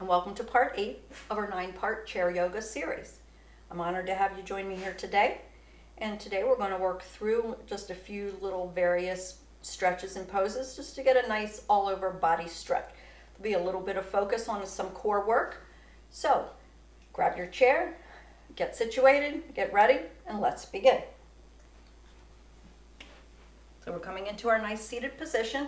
and welcome to part 8 of our 9-part chair yoga series. I'm honored to have you join me here today, and today we're going to work through just a few little various stretches and poses just to get a nice all over body stretch. There'll be a little bit of focus on some core work, so grab your chair, get situated, get ready, and let's begin. So we're coming into our nice seated position.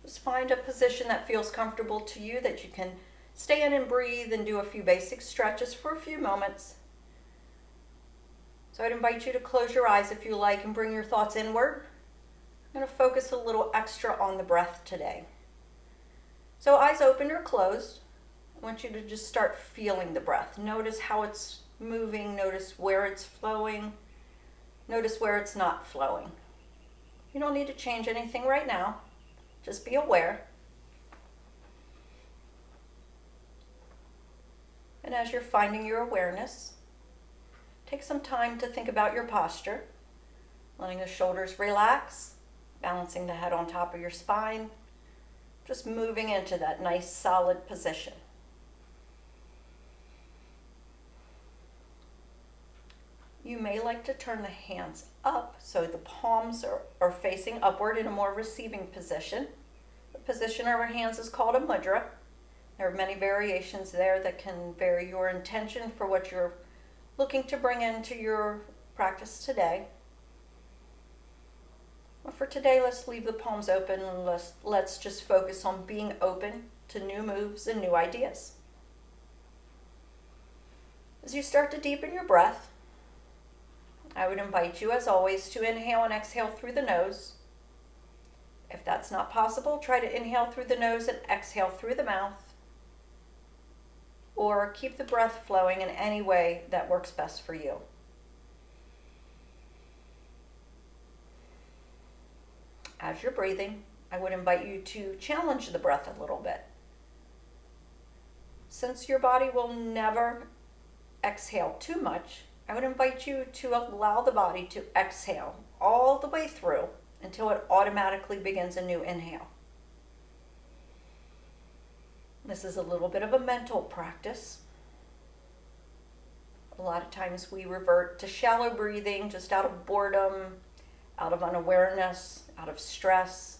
Just find a position that feels comfortable to you, that you can stay in and breathe and do a few basic stretches for a few moments. So I'd invite you to close your eyes if you like and bring your thoughts inward. I'm going to focus a little extra on the breath today. So eyes open or closed, I want you to just start feeling the breath. Notice how it's moving, notice where it's flowing, notice where it's not flowing. You don't need to change anything right now. Just be aware. And as you're finding your awareness, take some time to think about your posture, letting the shoulders relax, balancing the head on top of your spine, just moving into that nice solid position. You may like to turn the hands up so the palms are facing upward in a more receiving position. The position of our hands is called a mudra. There are many variations there that can vary your intention for what you're looking to bring into your practice today. Well, for today, let's leave the palms open and let's just focus on being open to new moves and new ideas. As you start to deepen your breath, I would invite you, as always, to inhale and exhale through the nose. If that's not possible, try to inhale through the nose and exhale through the mouth. Or keep the breath flowing in any way that works best for you. As you're breathing, I would invite you to challenge the breath a little bit. Since your body will never exhale too much, I would invite you to allow the body to exhale all the way through until it automatically begins a new inhale. This is a little bit of a mental practice. A lot of times we revert to shallow breathing just out of boredom, out of unawareness, out of stress.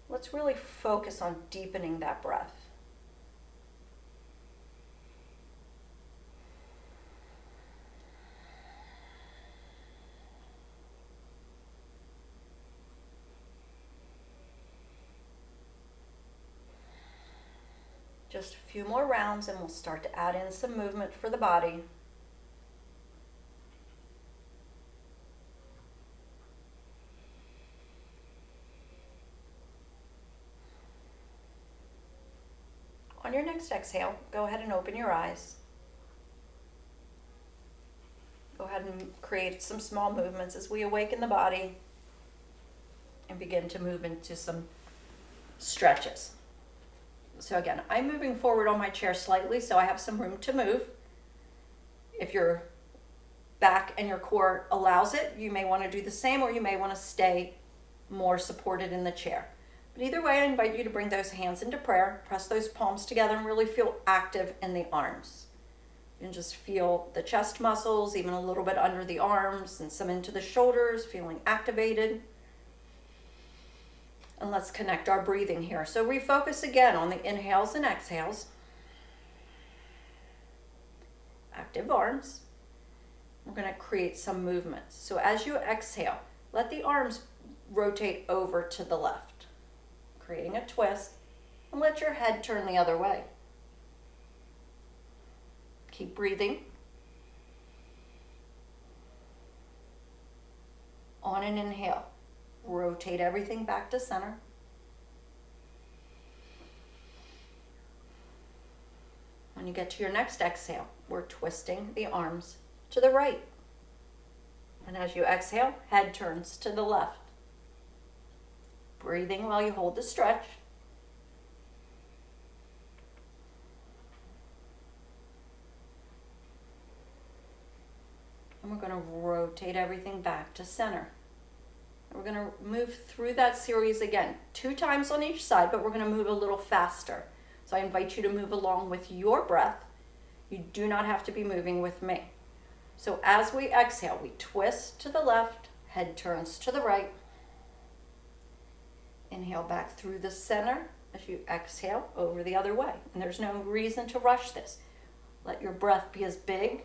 Let's really focus on deepening that breath. Just a few more rounds and we'll start to add in some movement for the body. On your next exhale, go ahead and open your eyes. Go ahead and create some small movements as we awaken the body and begin to move into some stretches. So again, I'm moving forward on my chair slightly so I have some room to move. If your back and your core allows it, you may want to do the same, or you may want to stay more supported in the chair. But either way, I invite you to bring those hands into prayer, press those palms together, and really feel active in the arms. And just feel the chest muscles, even a little bit under the arms, and some into the shoulders, feeling activated. And let's connect our breathing here. So refocus again on the inhales and exhales. Active arms. We're going to create some movements. So as you exhale, let the arms rotate over to the left, creating a twist, and let your head turn the other way. Keep breathing. On an inhale, rotate everything back to center. When you get to your next exhale, we're twisting the arms to the right. And as you exhale, head turns to the left. Breathing while you hold the stretch. And we're going to rotate everything back to center. We're going to move through that series again, 2 times on each side, but we're going to move a little faster. So So I invite you to move along with your breath. You do not have to be moving with me. So as we exhale, we twist to the left, head turns to the right. Inhale back through the center as you exhale over the other way. And there's no reason to rush this. Let your breath be as big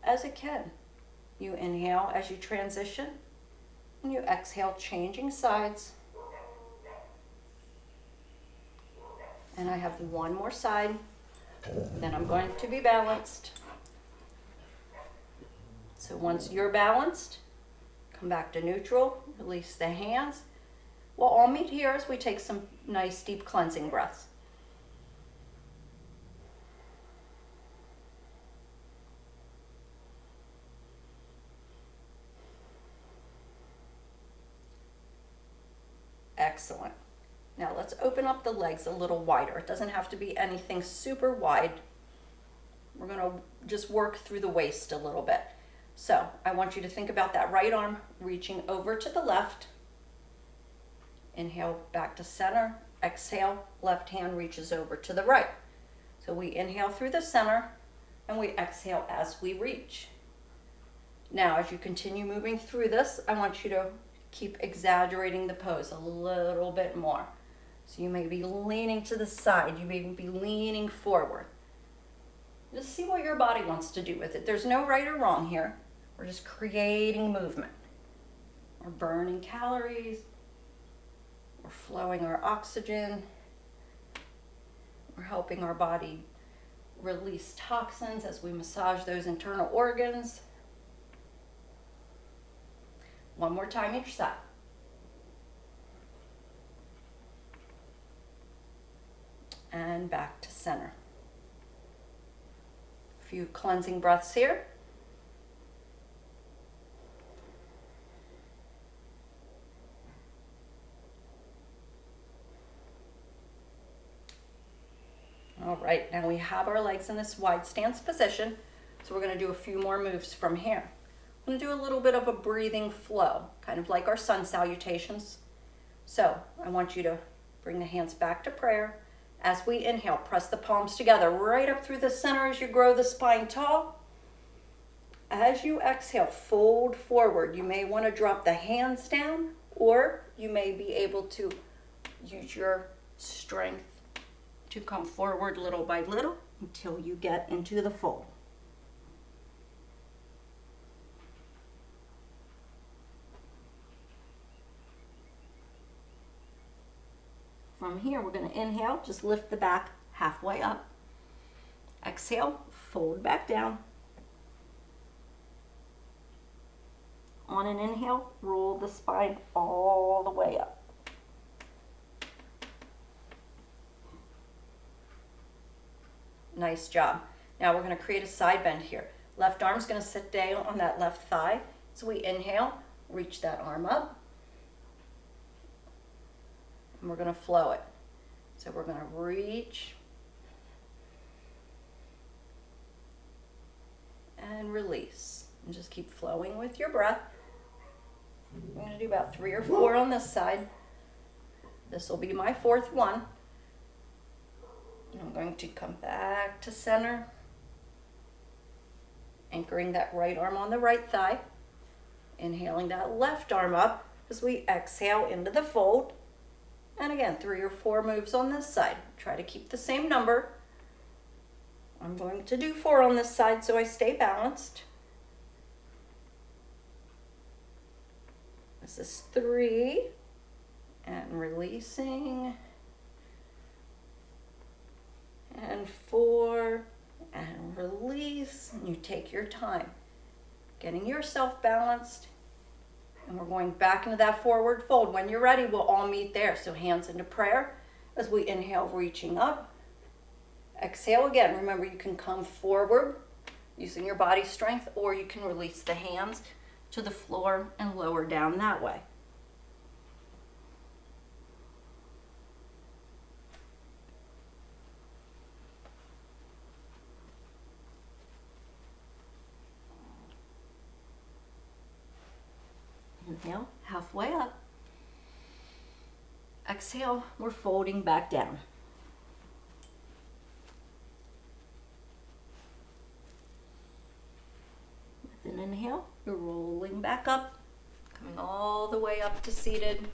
as it can. You inhale as you transition, and you exhale, changing sides. And I have one more side, then I'm going to be balanced. So once you're balanced, come back to neutral, release the hands. We'll all meet here as we take some nice deep cleansing breaths. Excellent. Now let's open up the legs a little wider. It doesn't have to be anything super wide. We're going to just work through the waist a little bit. So I want you to think about that right arm reaching over to the left. Inhale back to center. Exhale, left hand reaches over to the right. So we inhale through the center and we exhale as we reach. Now as you continue moving through this, I want you to keep exaggerating the pose a little bit more. So you may be leaning to the side, you may be leaning forward. Just see what your body wants to do with it. There's no right or wrong here. We're just creating movement. We're burning calories. We're flowing our oxygen. We're helping our body release toxins as we massage those internal organs. One more time each side. And back to center. A few cleansing breaths here. All right, now we have our legs in this wide stance position, so we're going to do a few more moves from here. I'm going to do a little bit of a breathing flow, kind of like our sun salutations. So I want you to bring the hands back to prayer. As we inhale, press the palms together right up through the center as you grow the spine tall. As you exhale, fold forward. You may want to drop the hands down, or you may be able to use your strength to come forward little by little until you get into the fold. From here, we're going to inhale, just lift the back halfway up. Exhale, fold back down. On an inhale, roll the spine all the way up. Nice job. Now we're going to create a side bend here. Left arm's going to sit down on that left thigh. So we inhale, reach that arm up. And we're going to flow it. So we're going to reach and release. And just keep flowing with your breath. I'm going to do about 3 or 4 on this side. This will be my 4th one. I'm going to come back to center, anchoring that right arm on the right thigh, inhaling that left arm up as we exhale into the fold. And again, 3 or 4 moves on this side. Try to keep the same number. I'm going to do 4 on this side so I stay balanced. This is 3, and releasing. And 4, and release, and you take your time getting yourself balanced, and we're going back into that forward fold. When you're ready, we'll all meet there. So hands into prayer as we inhale, reaching up. Exhale again. Remember, you can come forward using your body strength, or you can release the hands to the floor and lower down that way. Inhale, halfway up. Exhale, we're folding back down. Inhale, you're rolling back up, coming all the way up to seated.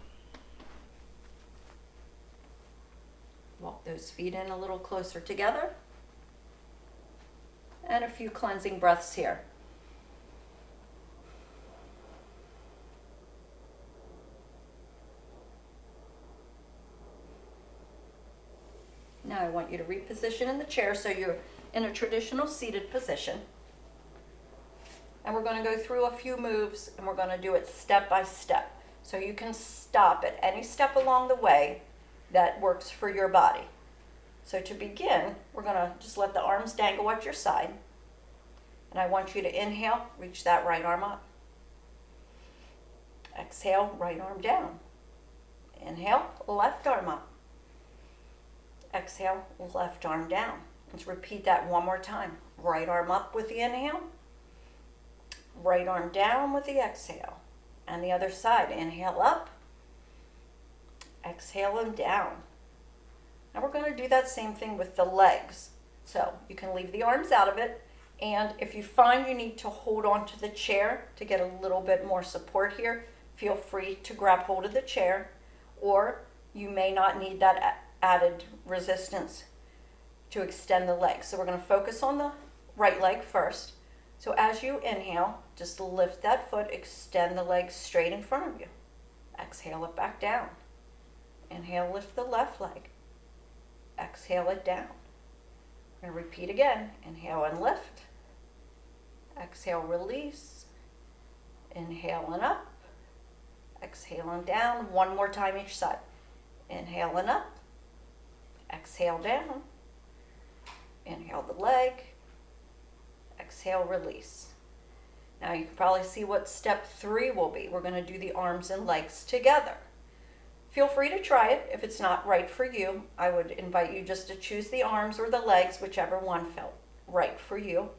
Walk those feet in a little closer together. And a few cleansing breaths here. Now I want you to reposition in the chair so you're in a traditional seated position. And we're going to go through a few moves and we're going to do it step by step. So you can stop at any step along the way that works for your body. So to begin, we're going to just let the arms dangle at your side. And I want you to inhale, reach that right arm up. Exhale, right arm down. Inhale, left arm up. Exhale, left arm down. Let's repeat that one more time. Right arm up with the inhale. Right arm down with the exhale. And the other side, inhale up. Exhale and down. Now we're going to do that same thing with the legs. So you can leave the arms out of it. And if you find you need to hold on to the chair to get a little bit more support here, feel free to grab hold of the chair. Or you may not need that added resistance to extend the legs. So we're going to focus on the right leg first. So as you inhale, just lift that foot, extend the leg straight in front of you. Exhale it back down. Inhale, lift the left leg. Exhale it down. We're going to repeat again. Inhale and lift. Exhale, release. Inhale and up. Exhale and down. One more time each side. Inhale and up. Exhale down. Inhale the leg. Exhale, release. Now you can probably see what step 3 will be. We're going to do the arms and legs together. Feel free to try it. If it's not right for you, I would invite you just to choose the arms or the legs, whichever one felt right for you.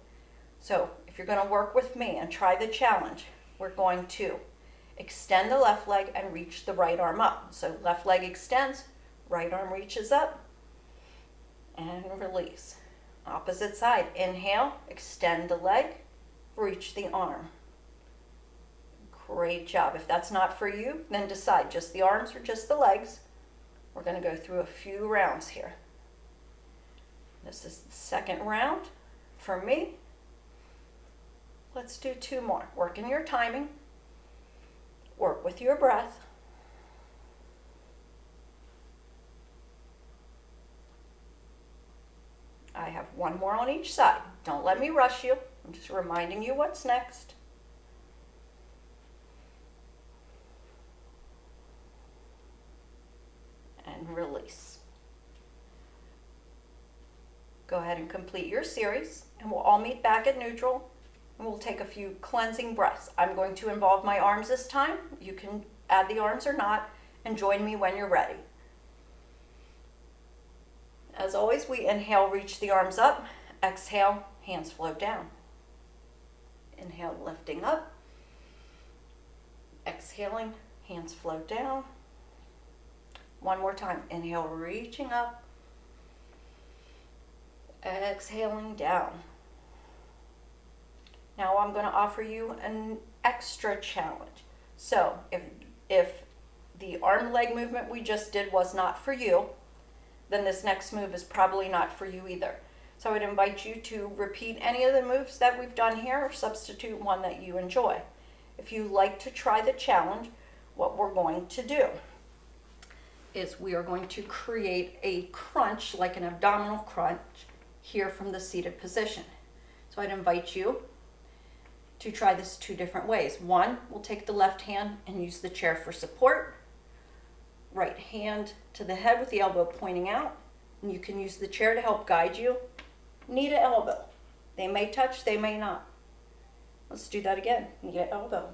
So if you're going to work with me and try the challenge, we're going to extend the left leg and reach the right arm up. So left leg extends, right arm reaches up, and release. Opposite side, inhale, extend the leg, reach the arm. Great job. If that's not for you, then decide just the arms or just the legs. We're going to go through a few rounds here. This is the second round for me. Let's do 2 more. Work in your timing. Work with your breath. I have 1 more on each side. Don't let me rush you. I'm just reminding you what's next. And release. Go ahead and complete your series, and we'll all meet back at neutral, and we'll take a few cleansing breaths. I'm going to involve my arms this time. You can add the arms or not, and join me when you're ready. As always, we inhale, reach the arms up. Exhale, hands float down. Inhale, lifting up. Exhaling, hands float down. 1 more time. Inhale, reaching up. Exhaling down. Now I'm going to offer you an extra challenge. So if the arm leg movement we just did was not for you, then this next move is probably not for you either. So I would invite you to repeat any of the moves that we've done here or substitute one that you enjoy. If you like to try the challenge, what we're going to do is we are going to create a crunch, like an abdominal crunch, here from the seated position. So I'd invite you to try this 2 different ways. 1, we'll take the left hand and use the chair for support. Right hand to the head with the elbow pointing out. And you can use the chair to help guide you. Knee to elbow. They may touch, they may not. Let's do that again. Knee to elbow.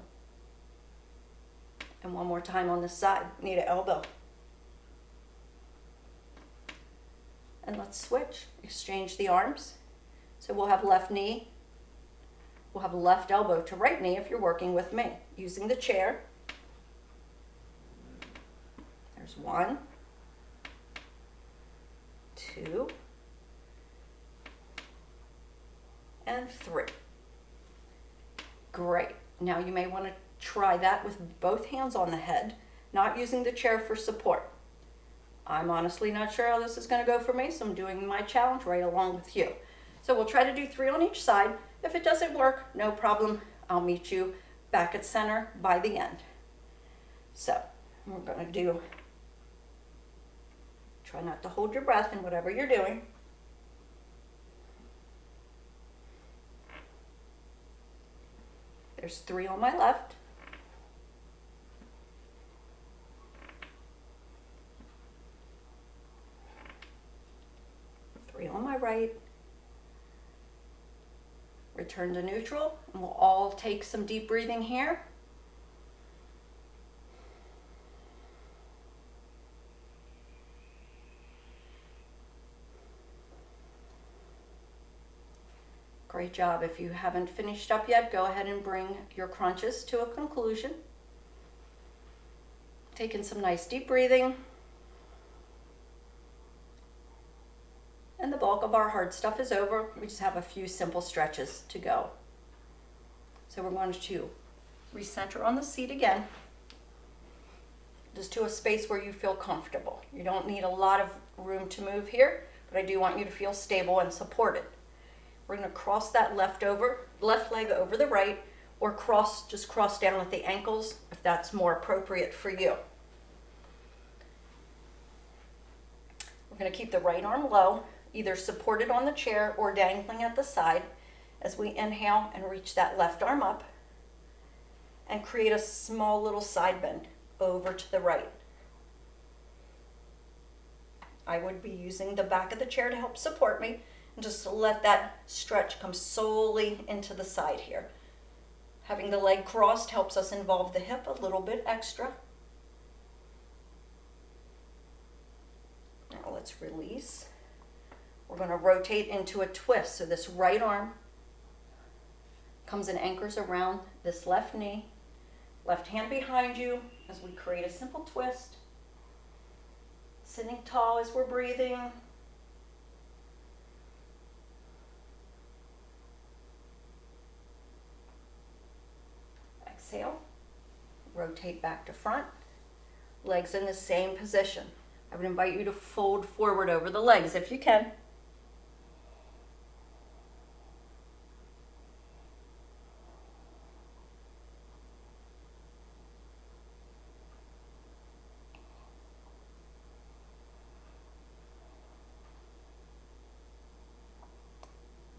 And 1 more time on this side. Knee to elbow. And let's switch. Exchange the arms. So we'll have left knee. We'll have left elbow to right knee if you're working with me. Using the chair. There's 1, 2, and 3. Great. Now you may want to try that with both hands on the head, not using the chair for support. I'm honestly not sure how this is going to go for me, so I'm doing my challenge right along with you. So we'll try to do 3 on each side. If it doesn't work, no problem. I'll meet you back at center by the end. So we're going to try not to hold your breath in whatever you're doing. There's 3 on my left. 3 on my right. Return to neutral, and we'll all take some deep breathing here. Great job. If you haven't finished up yet, go ahead and bring your crunches to a conclusion. Taking some nice deep breathing. And the bulk of our hard stuff is over. We just have a few simple stretches to go. So we're going to recenter on the seat again, just to a space where you feel comfortable. You don't need a lot of room to move here, but I do want you to feel stable and supported. We're going to cross that left leg over the right, or just cross down with the ankles if that's more appropriate for you. We're going to keep the right arm low, either supported on the chair or dangling at the side as we inhale and reach that left arm up and create a small little side bend over to the right. I would be using the back of the chair to help support me, and just let that stretch come solely into the side here. Having the leg crossed helps us involve the hip a little bit extra. Now let's release. We're going to rotate into a twist. So this right arm comes and anchors around this left knee. Left hand behind you as we create a simple twist. Sitting tall as we're breathing. Exhale. Rotate back to front. Legs in the same position. I would invite you to fold forward over the legs if you can.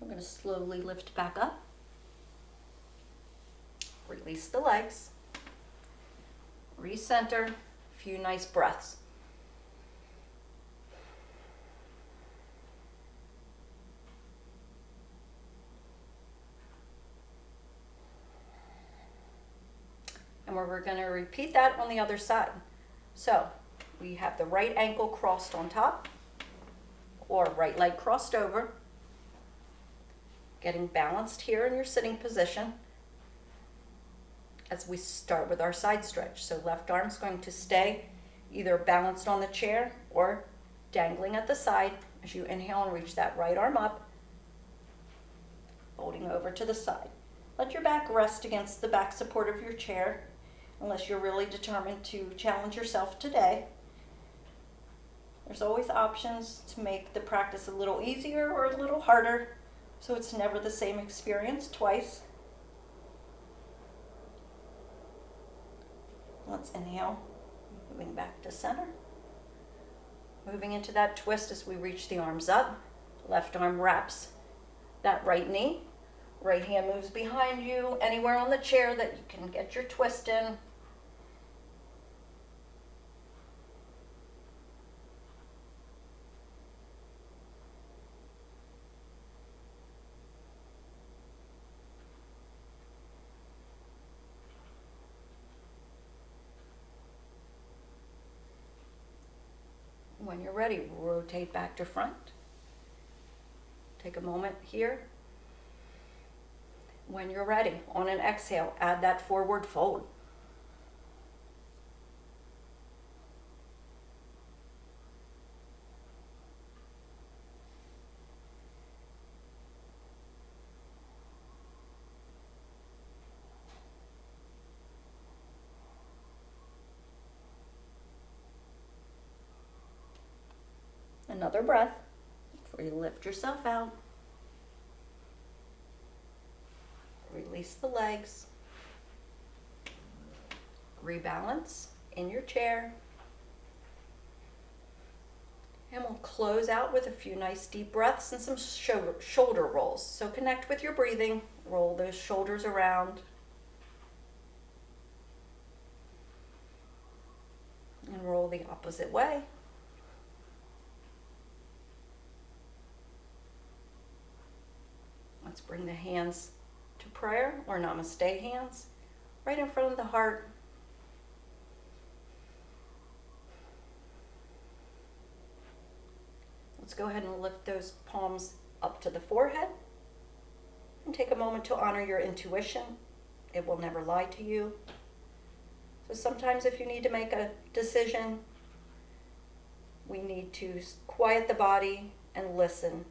We're going to slowly lift back up. Release the legs. Recenter. A few nice breaths. And we're going to repeat that on the other side. So we have the right ankle crossed on top, or right leg crossed over. Getting balanced here in your sitting position as we start with our side stretch. So left arm's going to stay either balanced on the chair or dangling at the side as you inhale and reach that right arm up, folding over to the side. Let your back rest against the back support of your chair unless you're really determined to challenge yourself today. There's always options to make the practice a little easier or a little harder, so it's never the same experience twice. Let's inhale, moving back to center. Moving into that twist as we reach the arms up. Left arm wraps that right knee. Right hand moves behind you, anywhere on the chair that you can get your twist in. When you're ready, rotate back to front. Take a moment here. When you're ready, on an exhale, add that forward fold. another breath before you lift yourself out. Release the legs. Rebalance in your chair. And we'll close out with a few nice deep breaths and some shoulder rolls. So connect with your breathing. Roll those shoulders around. And roll the opposite way. Let's bring the hands to prayer or namaste hands right in front of the heart. Let's go ahead and lift those palms up to the forehead and take a moment to honor your intuition. It will never lie to you. So sometimes if you need to make a decision, we need to quiet the body and listen.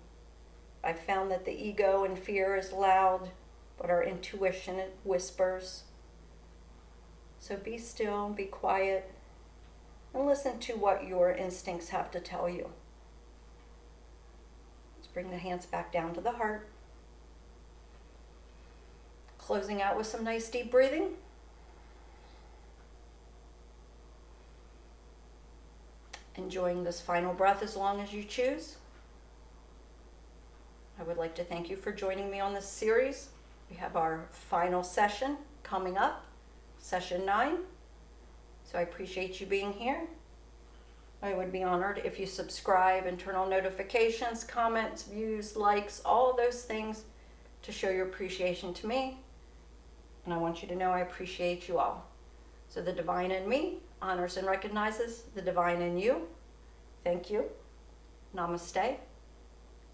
I've found that the ego and fear is loud, but our intuition, it whispers. So be still, be quiet, and listen to what your instincts have to tell you. Let's bring the hands back down to the heart. Closing out with some nice deep breathing. Enjoying this final breath as long as you choose. I would like to thank you for joining me on this series. We have our final session coming up, session 9. So I appreciate you being here. I would be honored if you subscribe and turn on notifications, comments, views, likes, all those things to show your appreciation to me. And I want you to know I appreciate you all. So the divine in me honors and recognizes the divine in you. Thank you. Namaste.